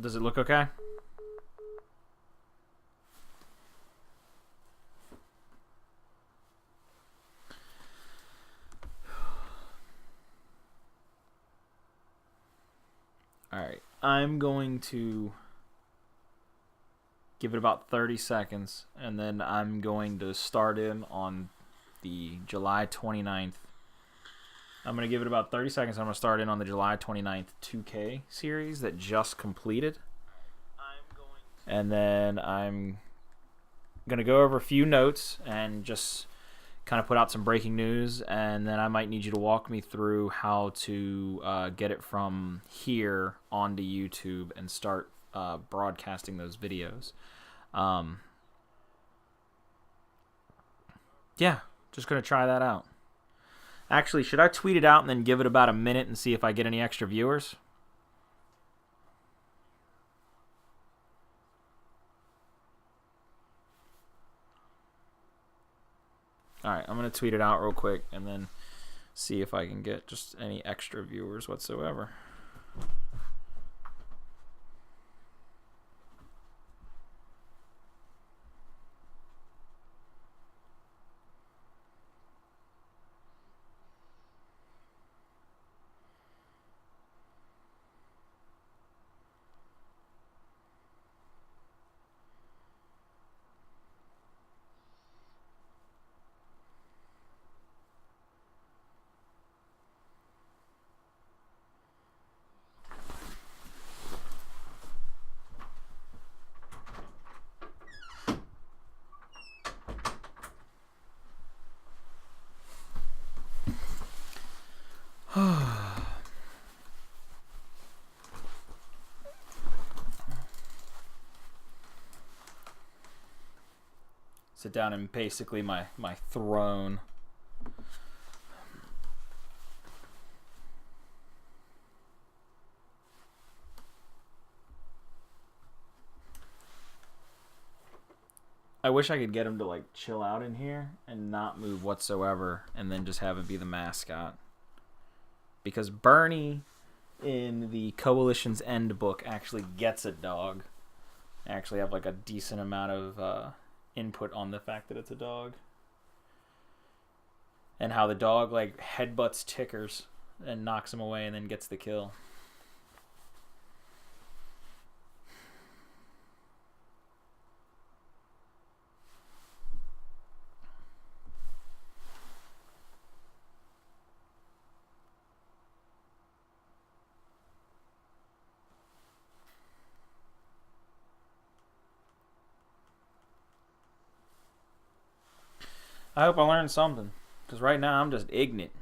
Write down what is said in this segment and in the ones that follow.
Does it look okay? Alright, I'm going to give it about 30 seconds, and then I'm going to start in on the July 29th. I'm going to give it about 30 seconds. I'm going to start in on the July 29th 2K series that just completed. And then I'm going to go over a few notes and just kind of put out some breaking news, and then I might need you to walk me through how to get it from here onto YouTube and start broadcasting those videos. Yeah, just going to try that out. Actually, should I tweet it out and then give it about a minute and see if I get any extra viewers? Alright, I'm going to tweet it out real quick and then see if I can get just any extra viewers whatsoever. Sit down in basically my throne. I wish I could get him to like chill out in here and not move whatsoever, and then just have him be the mascot. Because Bernie in the Coalition's End book actually gets a dog. I actually have like a decent amount of input on the fact that it's a dog. And how the dog like headbutts tickers and knocks him away and then gets the kill. I hope I learned something, because right now I'm just ignorant.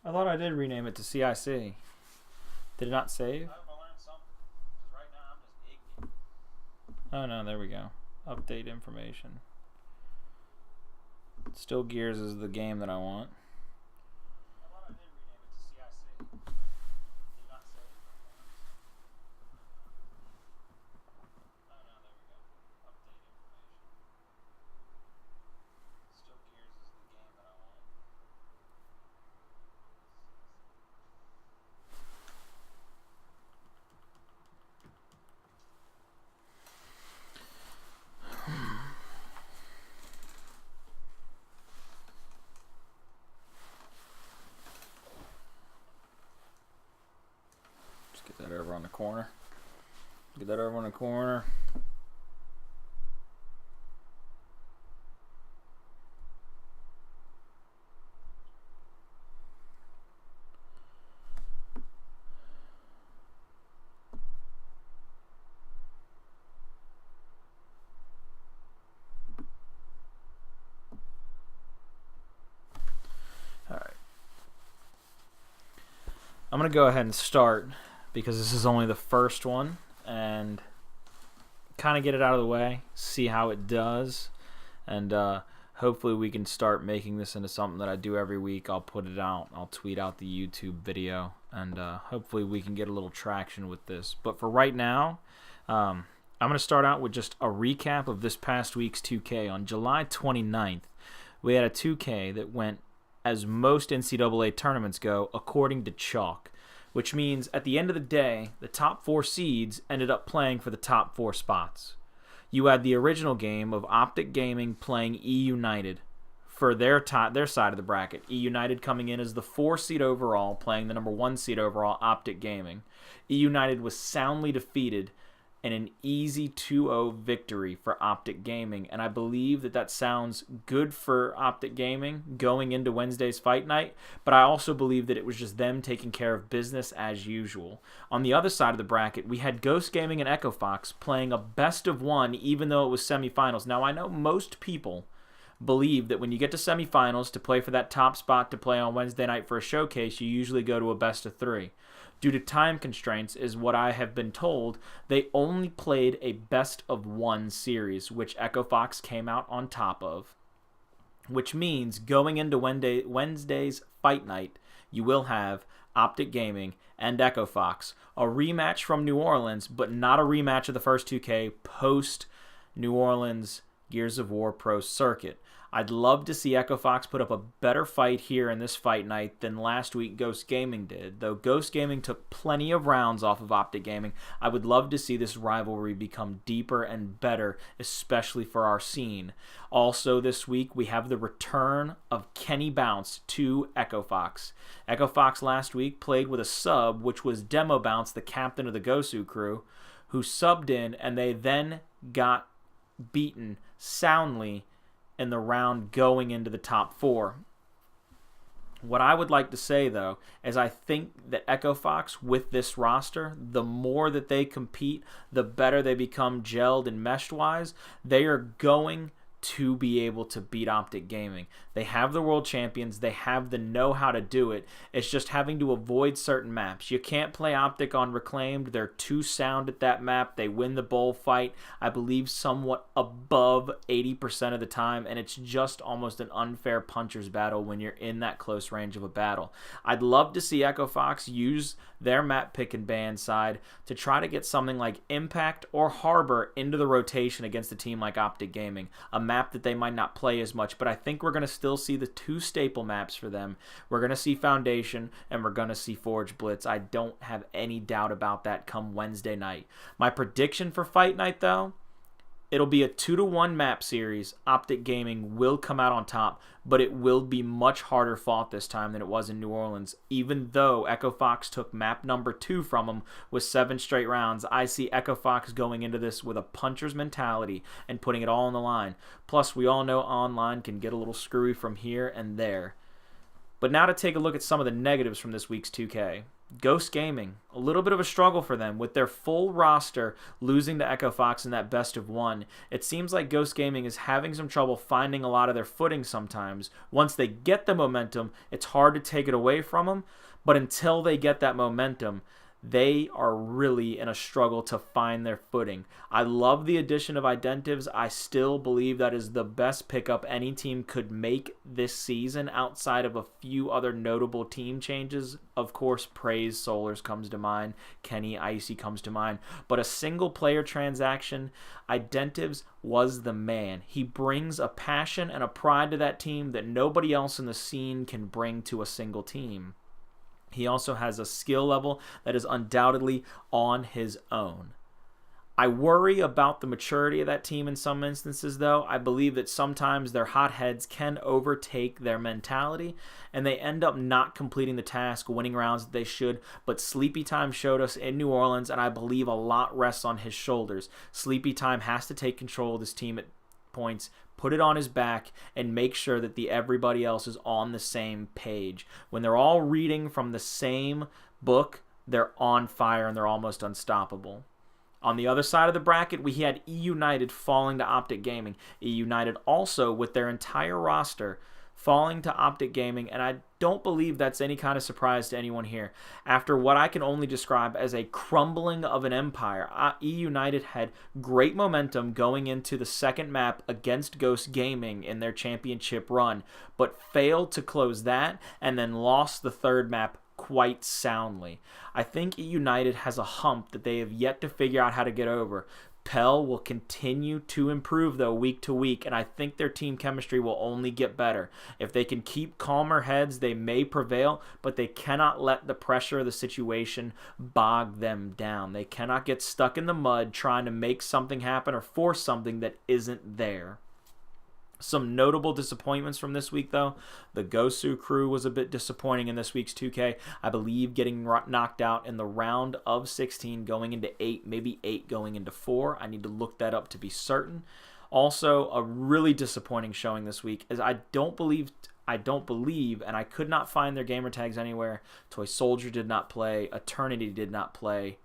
I thought I did rename it to CIC. Did it not save? I hope I learned something, because right now I'm just ignorant. Oh no, there we go. Update information. Still Gears is the game that I want. I thought I did rename it to CIC. Did it not save? Get that over on the corner. Get that over on the corner. All right. I'm going to go ahead and start, because this is only the first one, and kind of get it out of the way, see how it does, and hopefully we can start making this into something that I do every week. I'll put it out, I'll tweet out the YouTube video, and hopefully we can get a little traction with this. But for right now, I'm going to start out with just a recap of this past week's 2K. On July 29th, we had a 2K that went as most NCAA tournaments go according to chalk, which means at the end of the day, the top 4 seeds ended up playing for the top 4 spots. You had the original game of Optic Gaming playing E United for their side of the bracket. E United coming in as the 4 seed overall, playing the number 1 seed overall, Optic Gaming. E United was soundly defeated in an easy 2-0 victory for Optic Gaming, and I believe that sounds good for Optic Gaming going into Wednesday's fight night, but I also believe that it was just them taking care of business as usual. On the other side of the bracket, we had Ghost Gaming and Echo Fox playing a best of 1 even though it was semifinals. Now, I know most people believe that when you get to semifinals to play for that top spot to play on Wednesday night for a showcase, you usually go to a best of 3. Due to time constraints, is what I have been told, they only played a best of 1 series, which Echo Fox came out on top of. Which means going into Wednesday's fight night, you will have Optic Gaming and Echo Fox. A rematch from New Orleans, but not a rematch of the first 2K post New Orleans Gears of War Pro Circuit. I'd love to see Echo Fox put up a better fight here in this fight night than last week Ghost Gaming did. Though Ghost Gaming took plenty of rounds off of Optic Gaming, I would love to see this rivalry become deeper and better, especially for our scene. Also this week, we have the return of Kenny Bounce to Echo Fox. Echo Fox last week played with a sub, which was Demo Bounce, the captain of the Gosu crew, who subbed in, and they then got beaten soundly in the round going into the top 4. What I would like to say, though, is I think that Echo Fox, with this roster, the more that they compete, the better they become gelled and meshed-wise. They are going to be able to beat Optic Gaming. They have the world champions. They have the know-how to do it. It's just having to avoid certain maps. You can't play Optic on Reclaimed. They're too sound at that map. They win the bowl fight, I believe, somewhat above 80% of the time, and it's just almost an unfair puncher's battle when you're in that close range of a battle. I'd love to see Echo Fox use their map pick and ban side to try to get something like Impact or Harbor into the rotation against a team like Optic Gaming, a map that they might not play as much, but I think we're going to still see the 2 staple maps for them. We're going to see Foundation, and we're going to see Forge Blitz. I don't have any doubt about that come Wednesday night. My prediction for Fight Night, though, it'll be a 2-1 map series. Optic Gaming will come out on top, but it will be much harder fought this time than it was in New Orleans. Even though Echo Fox took map number 2 from them with 7 straight rounds, I see Echo Fox going into this with a puncher's mentality and putting it all on the line. Plus, we all know online can get a little screwy from here and there. But now to take a look at some of the negatives from this week's 2K. Ghost Gaming, a little bit of a struggle for them with their full roster losing to Echo Fox in that best of 1. It seems like Ghost Gaming is having some trouble finding a lot of their footing sometimes. Once they get the momentum, it's hard to take it away from them, but until they get that momentum, they are really in a struggle to find their footing. I love the addition of Identives. I still believe that is the best pickup any team could make this season outside of a few other notable team changes. Of course, Praise Solars comes to mind. Kenny Icy comes to mind. But a single player transaction, Identives was the man. He brings a passion and a pride to that team that nobody else in the scene can bring to a single team. He also has a skill level that is undoubtedly on his own. I worry about the maturity of that team in some instances, though. I believe that sometimes their hotheads can overtake their mentality, and they end up not completing the task, winning rounds that they should. But Sleepy Time showed us in New Orleans, and I believe a lot rests on his shoulders. Sleepy Time has to take control of this team at points, put it on his back, and make sure that everybody else is on the same page. When they're all reading from the same book, they're on fire and they're almost unstoppable. On the other side of the bracket, we had E United falling to Optic Gaming. E United also, with their entire roster, falling to Optic Gaming, and I don't believe that's any kind of surprise to anyone here. After what I can only describe as a crumbling of an empire, E United had great momentum going into the second map against Ghost Gaming in their championship run, but failed to close that and then lost the third map quite soundly. I think E United has a hump that they have yet to figure out how to get over. Pell will continue to improve, though, week to week, and I think their team chemistry will only get better. If they can keep calmer heads, they may prevail, but they cannot let the pressure of the situation bog them down. They cannot get stuck in the mud trying to make something happen or force something that isn't there. Some notable disappointments from this week, though. The Gosu crew was a bit disappointing in this week's 2K. I believe getting knocked out in the round of 16 going into 8, maybe 8 going into 4. I need to look that up to be certain. Also, a really disappointing showing this week is I don't believe, and I could not find their gamer tags anywhere. Toy Soldier did not play. Eternity did not play.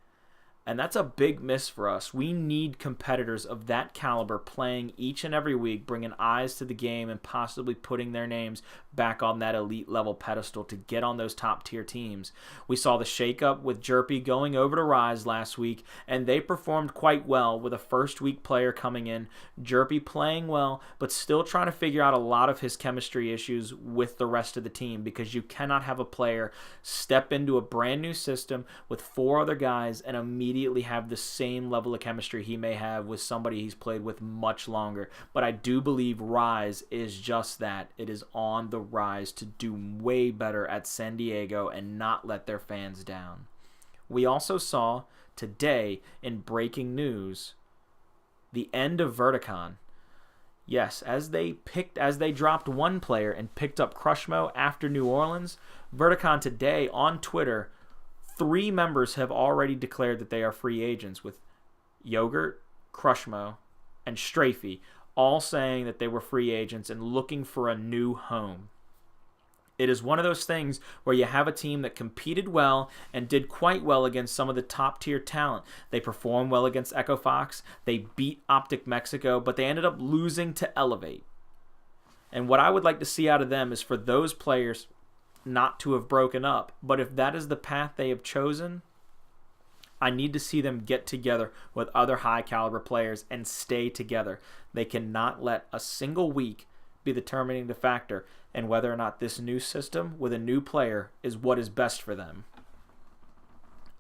And that's a big miss for us. We need competitors of that caliber playing each and every week, bringing eyes to the game and possibly putting their names back on that elite level pedestal to get on those top tier teams. We saw the shakeup with Jerpy going over to Rise last week, and they performed quite well with a first week player coming in. Jerpy playing well, but still trying to figure out a lot of his chemistry issues with the rest of the team, because you cannot have a player step into a brand new system with 4 other guys and immediately have the same level of chemistry he may have with somebody he's played with much longer. But I do believe Rise is just that. It is on the rise to do way better at San Diego and not let their fans down. We also saw today in breaking news the end of Verticon. Yes, as they dropped one player and picked up Crushmo after New Orleans, Verticon today on Twitter, 3 members have already declared that they are free agents, with Yogurt, Crushmo, and Strafey all saying that they were free agents and looking for a new home. It is one of those things where you have a team that competed well and did quite well against some of the top tier talent. They performed well against Echo Fox. They beat Optic Mexico, but they ended up losing to Elevate. And what I would like to see out of them is for those players not to have broken up. But if that is the path they have chosen, I need to see them get together with other high caliber players and stay together. They cannot let a single week be the determining factor in whether or not this new system with a new player is what is best for them.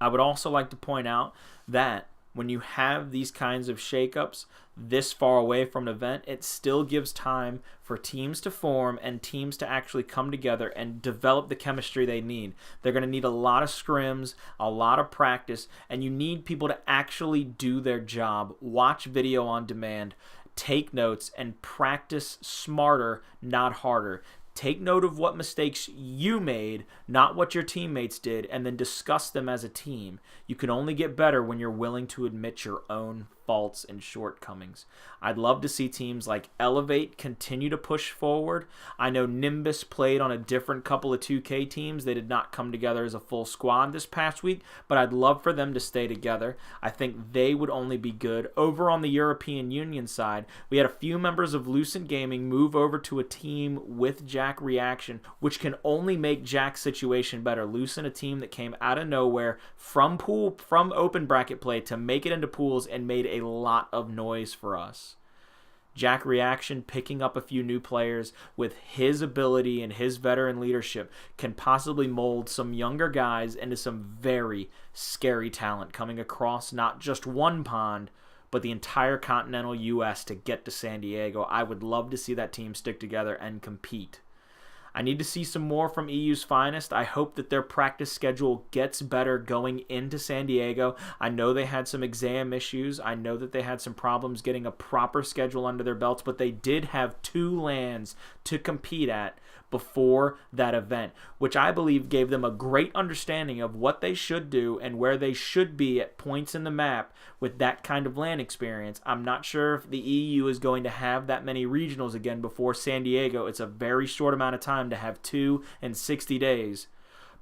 I would also like to point out that when you have these kinds of shakeups this far away from an event, it still gives time for teams to form and teams to actually come together and develop the chemistry they need. They're going to need a lot of scrims, a lot of practice, and you need people to actually do their job, watch video on demand, take notes, and practice smarter, not harder. Take note of what mistakes you made, not what your teammates did, and then discuss them as a team. You can only get better when you're willing to admit your own faults and shortcomings. I'd love to see teams like Elevate continue to push forward. I know Nimbus played on a different couple of 2K teams. They did not come together as a full squad this past week, but I'd love for them to stay together. I think they would only be good. Over on the European Union side, we had a few members of Lucent Gaming move over to a team with Jack Reaction, which can only make Jack's situation better. Lucent, a team that came out of nowhere from open bracket play to make it into pools and made a lot of noise for us. Jack Reaction picking up a few new players with his ability and his veteran leadership can possibly mold some younger guys into some very scary talent coming across not just one pond, but the entire continental U.S. to get to San Diego. I would love to see that team stick together and compete. I need to see some more from EU's finest. I hope that their practice schedule gets better going into San Diego. I know they had some exam issues. I know that they had some problems getting a proper schedule under their belts, but they did have 2 lands to compete at before that event, which I believe gave them a great understanding of what they should do and where they should be at points in the map with that kind of land experience. I'm not sure if the EU is going to have that many regionals again before San Diego. It's a very short amount of time to have 2 in 60 days.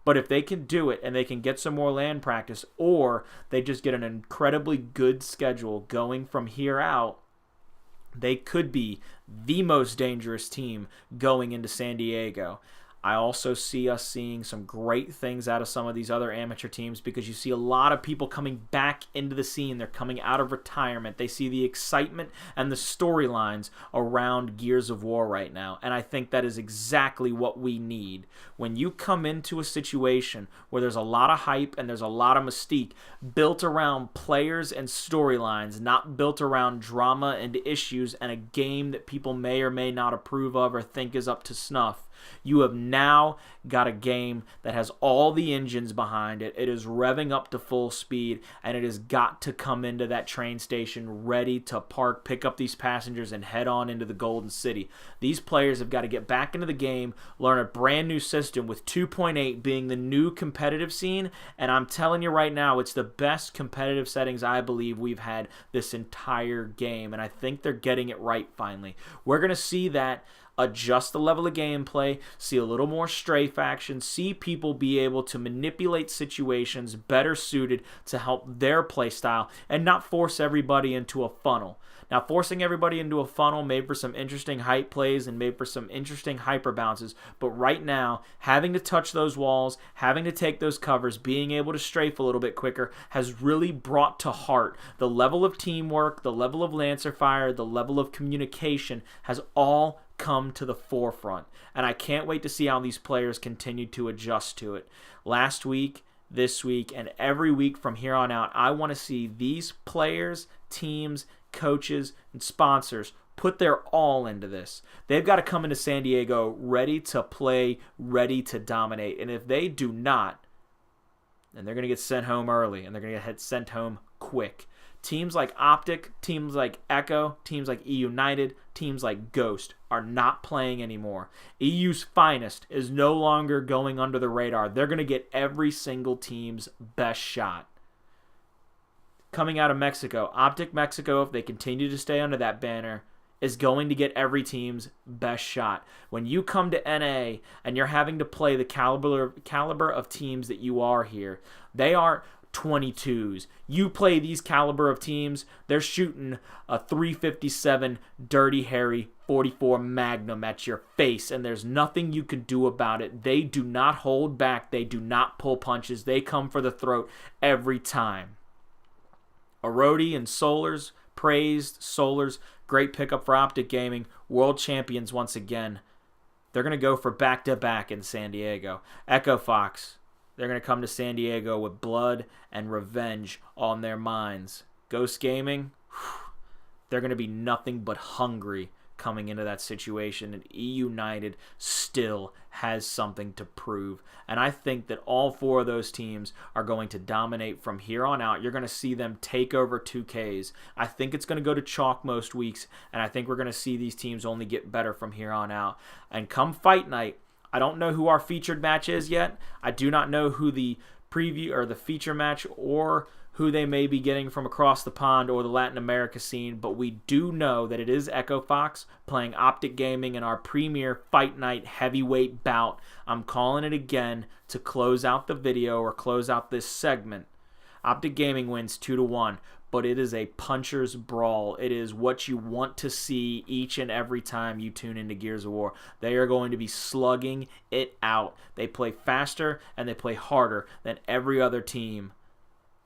But if they can do it and they can get some more land practice, or they just get an incredibly good schedule going from here out, they could be the most dangerous team going into San Diego. I also see us seeing some great things out of some of these other amateur teams because you see a lot of people coming back into the scene. They're coming out of retirement. They see the excitement and the storylines around Gears of War right now, and I think that is exactly what we need. When you come into a situation where there's a lot of hype and there's a lot of mystique built around players and storylines, not built around drama and issues and a game that people may or may not approve of or think is up to snuff, you have now got a game that has all the engines behind it. It is revving up to full speed, and it has got to come into that train station ready to park, pick up these passengers, and head on into the Golden City. These players have got to get back into the game, learn a brand new system with 2.8 being the new competitive scene, and I'm telling you right now, it's the best competitive settings I believe we've had this entire game, and I think they're getting it right finally. We're going to see that adjust the level of gameplay, see a little more strafe action, see people be able to manipulate situations better suited to help their play style and not force everybody into a funnel. Now, forcing everybody into a funnel made for some interesting hype plays and made for some interesting hyper bounces, but right now, having to touch those walls, having to take those covers, being able to strafe a little bit quicker has really brought to heart the level of teamwork, the level of Lancer fire, the level of communication has all come to the forefront, and I can't wait to see how these players continue to adjust to it. Last week, this week, and every week from here on out, I want to see these players, teams, coaches, and sponsors put their all into this. They've got to come into San Diego ready to play, ready to dominate, and if they do not, then they're going to get sent home early, and they're going to get sent home quick. Teams like Optic, teams like Echo, teams like E United, teams like Ghost are not playing anymore. EU's finest is no longer going under the radar. They're going to get every single team's best shot. Coming out of Mexico, Optic Mexico, if they continue to stay under that banner, is going to get every team's best shot. When you come to NA and you're having to play the caliber of teams that you are here, they aren't 22s. You play these caliber of teams, they're shooting a 357 Dirty Harry 44 Magnum at your face, and there's nothing you can do about it. They do not hold back. They do not pull punches. They come for the throat every time. Arodi and Solars, praised. Solars, great pickup for Optic Gaming. World champions once again. They're going to go for back-to-back in San Diego. Echo Fox, they're going to come to San Diego with blood and revenge on their minds. Ghost Gaming, they're going to be nothing but hungry coming into that situation. And E United still has something to prove. And I think that all four of those teams are going to dominate from here on out. You're going to see them take over 2Ks. I think it's going to go to chalk most weeks. And I think we're going to see these teams only get better from here on out. And come fight night, I don't know who our featured match is yet. I do not know who the preview or the feature match or who they may be getting from across the pond or the Latin America scene, but we do know that it is Echo Fox playing Optic Gaming in our premier Fight Night heavyweight bout. I'm calling it again to close out the video or close out this segment. Optic Gaming wins 2-1. But it is a puncher's brawl. It is what you want to see each and every time you tune into Gears of War. They are going to be slugging it out. They play faster and they play harder than every other team.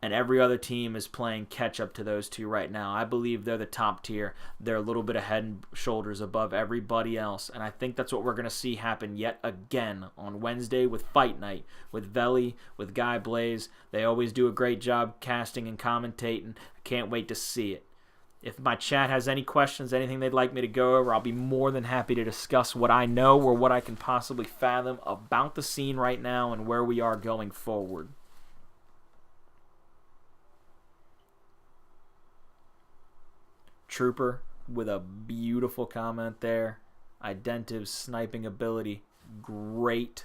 And every other team is playing catch-up to those two right now. I believe they're the top tier. They're a little bit of head and shoulders above everybody else. And I think that's what we're going to see happen yet again on Wednesday with Fight Night, with Veli, with Guy Blaze. They always do a great job casting and commentating. I can't wait to see it. If my chat has any questions, anything they'd like me to go over, I'll be more than happy to discuss what I know or what I can possibly fathom about the scene right now and where we are going forward. Trooper with a beautiful comment there. Identive's sniping ability, great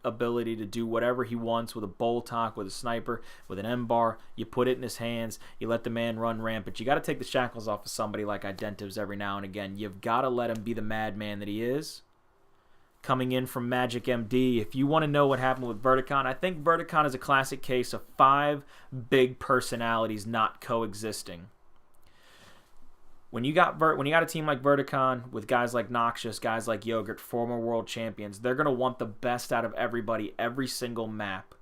ability to do whatever he wants with a bolt talk, with a sniper, with an M-bar. You put it in his hands, you let the man run rampant. You got to take the shackles off of somebody like Identive's every now and again. You've got to let him be the madman that he is. Coming in from Magic MD, if you want to know what happened with Verticon, I think Verticon is a classic case of 5 big personalities not coexisting. when you got a team like Verticon with guys like Noxious, guys like Yogurt, former world champions, they're going to want the best out of everybody every single map.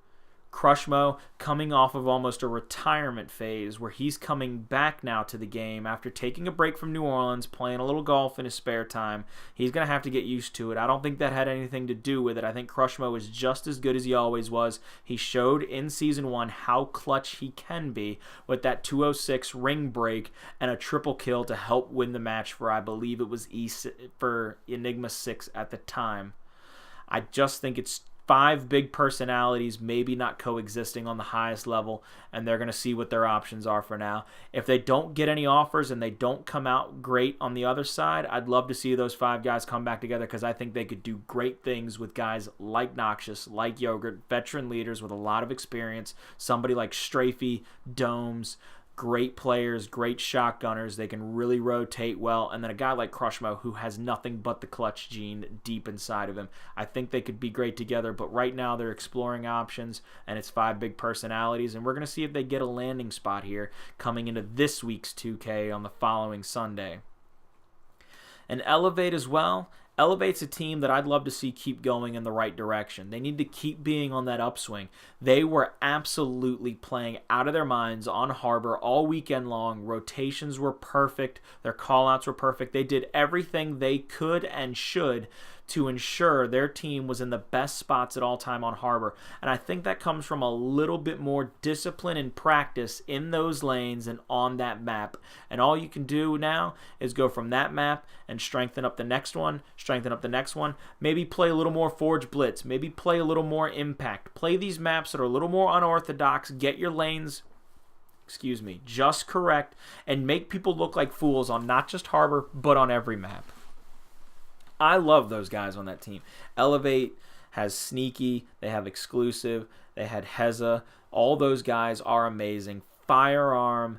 Crushmo coming off of almost a retirement phase where he's coming back now to the game after taking a break from New Orleans, playing a little golf in his spare time. He's going to have to get used to it. I don't think that had anything to do with it. I think Crushmo is just as good as he always was. He showed in Season 1 how clutch he can be with that 206 ring break and a triple kill to help win the match for, I believe it was for Enigma 6 at the time. I just think it's 5 big personalities maybe not coexisting on the highest level, and they're going to see what their options are for now. If they don't get any offers and they don't come out great on the other side, I'd love to see those 5 guys come back together because I think they could do great things with guys like Noxious, like Yogurt, veteran leaders with a lot of experience, somebody like Strafey, Domes, great players, great shotgunners. They can really rotate well. And then a guy like Crushmo who has nothing but the clutch gene deep inside of him. I think they could be great together, but right now they're exploring options, and it's 5 big personalities, and we're going to see if they get a landing spot here coming into this week's 2K on the following Sunday. And Elevate as well. Elevate's a team that I'd love to see keep going in the right direction. They need to keep being on that upswing. They were absolutely playing out of their minds on Harbor all weekend long. Rotations were perfect. Their callouts were perfect. They did everything they could and should to ensure their team was in the best spots at all time on Harbor. And I think that comes from a little bit more discipline and practice in those lanes and on that map. And all you can do now is go from that map and strengthen up the next one, strengthen up the next one, maybe play a little more Forge Blitz, maybe play a little more Impact. Play these maps that are a little more unorthodox, get your lanes just correct, and make people look like fools on not just Harbor, but on every map. I love those guys on that team. Elevate has Sneaky, they have Exclusive, they had Heza. All those guys are amazing. Firearm,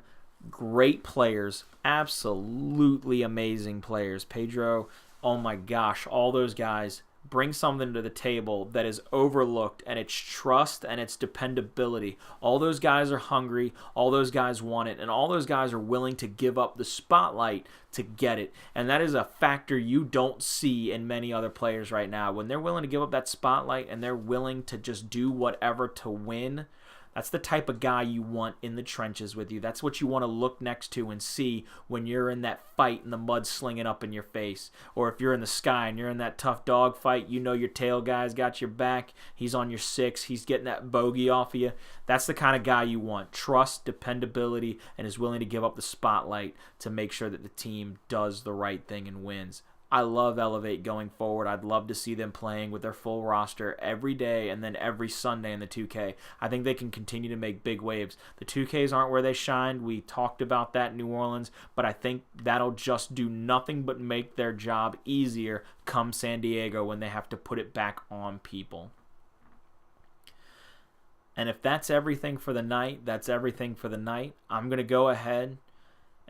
great players, absolutely amazing players. Pedro, oh my gosh, all those guys bring something to the table that is overlooked, and it's trust and it's dependability. All those guys are hungry, all those guys want it, and all those guys are willing to give up the spotlight to get it. And that is a factor you don't see in many other players right now. When they're willing to give up that spotlight and they're willing to just do whatever to win, that's the type of guy you want in the trenches with you. That's what you want to look next to and see when you're in that fight and the mud slinging up in your face. Or if you're in the sky and you're in that tough dog fight, you know your tail guy's got your back. He's on your 6. He's getting that bogey off of you. That's the kind of guy you want. Trust, dependability, and is willing to give up the spotlight to make sure that the team does the right thing and wins. I love Elevate going forward. I'd love to see them playing with their full roster every day and then every Sunday in the 2K. I think they can continue to make big waves. The 2Ks aren't where they shined. We talked about that in New Orleans, but I think that'll just do nothing but make their job easier come San Diego when they have to put it back on people. And if that's everything for the night, that's everything for the night. I'm going to go ahead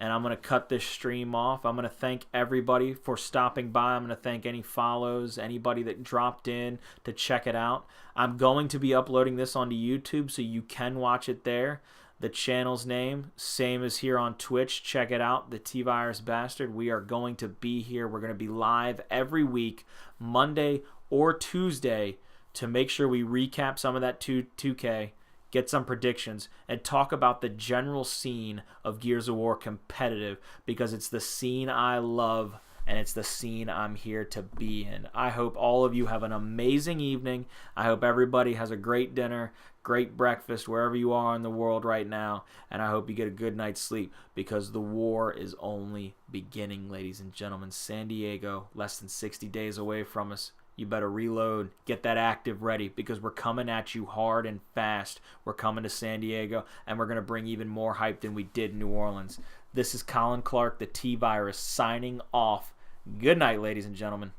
and I'm going to cut this stream off. I'm going to thank everybody for stopping by. I'm going to thank any follows, anybody that dropped in to check it out. I'm going to be uploading this onto YouTube so you can watch it there. The channel's name, same as here on Twitch. Check it out, the T-Virus Bastard. We are going to be here. We're going to be live every week, Monday or Tuesday, to make sure we recap some of that 2K. Get some predictions, and talk about the general scene of Gears of War competitive, because it's the scene I love and it's the scene I'm here to be in. I hope all of you have an amazing evening. I hope everybody has a great dinner, great breakfast wherever you are in the world right now, and I hope you get a good night's sleep, because the war is only beginning, ladies and gentlemen. San Diego, less than 60 days away from us. You better reload, get that active ready, because we're coming at you hard and fast. We're coming to San Diego, and we're going to bring even more hype than we did in New Orleans. This is Colin Clark, the T-Virus, signing off. Good night, ladies and gentlemen.